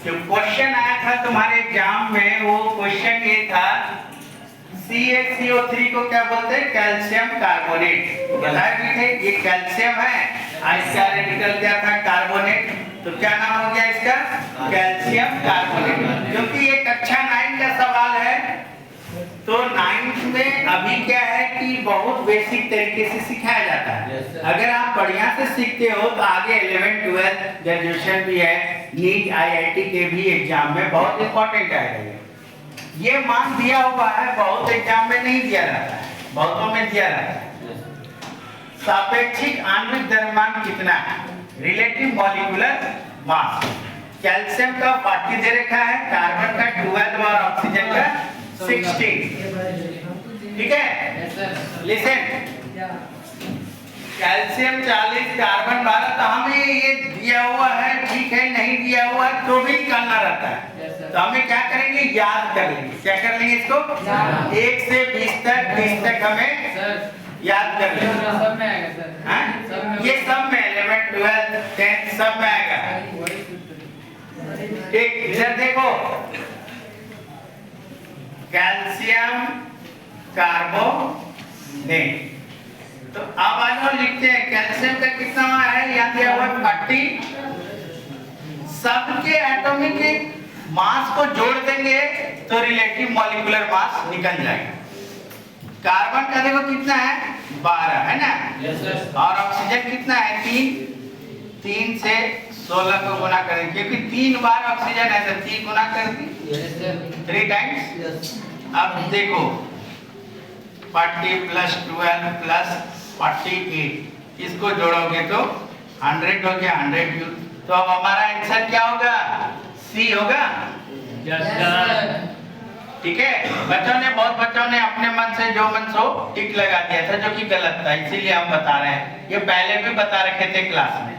जो क्वेश्चन आया था तुम्हारे एग्जाम में वो क्वेश्चन ये था CaCO3 को क्या बोलते हैं? Calcium carbonate. बताया भी थे ये कैल्शियम है, इसका रेडिकल क्या था? कार्बोनेट। तो क्या नाम हो गया इसका? Calcium carbonate. क्योंकि ये कक्षा 9 का सवाल है, तो 9th में अभी क्या है कि बहुत बेसिक तरीके से सिखाया जाता है। अगर आप बढ़िया से सीखते हो तो आगे 11th 12th ग्रेजुएशन भी है, नीट IIT के भी एग्जाम में बहुत इंपॉर्टेंट आएगा। ये मान दिया हुआ है, बहुत एग्जाम में नहीं दिया जाता है, बहुतों में दिया जाता है। सापेक्षिक आणविक द्रव्यमान कितना है? Relative molecular mass. कैल्शियम का 40 दे रखा है, कार्बन का 12 और ऑक्सीजन का 16। ठीक है, लिसन। Calcium 40, carbon 12। तो हमें ये दिया हुआ है, ठीक है, नहीं दिया हुआ है तो भी निकालना रहता है। तो हमें क्या करेंगे? याद कर लेंगे। क्या कर लेंगे इसको? 1 से 20 तक हमें याद कर लेंगे। सब में आएगा सर। ये सब में 11th 12th 10th सब में आएगा। ठीक, इधर देखो, कैल्शियम कार्बोनेट। तो अब आज हम लिखते हैं कैल्शियम का कितना है? यहाँ दिया हुआ है 40। सबके एटॉमिक मास को जोड़ देंगे तो रिलेटिव मॉलिक्यूलर मास निकल जाएगा। कार्बन का देखो कितना है? 12 है ना? और ऑक्सीजन कितना है? 3 से 16 को गुना करें, क्योंकि 3 बार ऑक्सीजन है तो 3 गुना कर दी, 3 टाइम्स। अब देखो 40 प्लस 12 प्लस 48, इसको जोड़ोगे तो 100 हो गया, 100 तो अब हमारा आंसर क्या होगा? C होगा। ठीक है, बहुत बच्चों ने अपने मन से जो मन सो टिक लगा दिया था, जो कि गलत था, इसीलिए हम बता रहे हैं। ये पहले भी बता रखे थे क्लास में।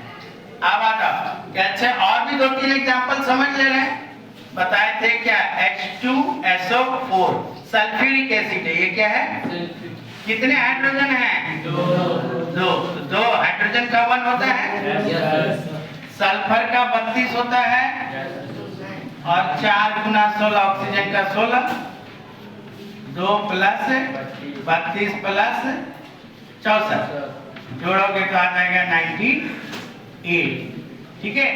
अब आता कैसे और भी 2-3 एग्जांपल समझ ले रहे हैं। बताए थे क्या? H2SO4 सल्फ्यूरिक एसिड है। ये क्या है? कितने हाइड्रोजन हैं? 2 हाइड्रोजन का 1 होता है, सल्फर का 32 होता है, और 4 गुना 16 ऑक्सीजन का 16। 2 प्लस 32 प्लस 64 जोड़ोगे तो आ जाएगा 98। ठीक है,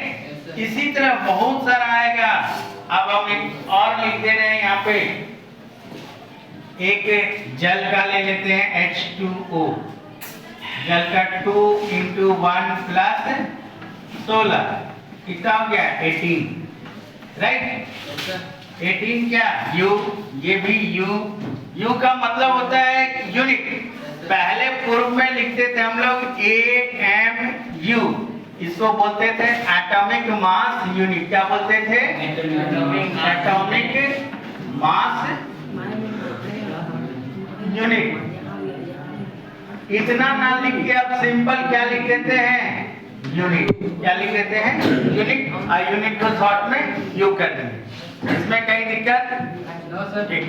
इसी तरह बहुत सारा आएगा। अब हम एक और लिख दे रहे हैं यहाँ पे, एक जल का ले लेते हैं H2O। जल का 2 × 1 प्लस 16 कितना हो गया? 18, राइट? 18 क्या? U। ये भी U का मतलब होता है यूनिट। पहले पूर्व में लिखते थे हम लोग AMU, इसको बोलते थे एटॉमिक मास यूनिट। क्या बोलते थे? Atomic mass unit. इतना ना लिख के अब सिंपल क्या लिख देते हैं? यूनिट। क्या लिख देते हैं? यूनिट। और यूनिट को शॉर्ट में यू कर देंगे। इसमें कहीं दिक्कत? No sir. ठीक।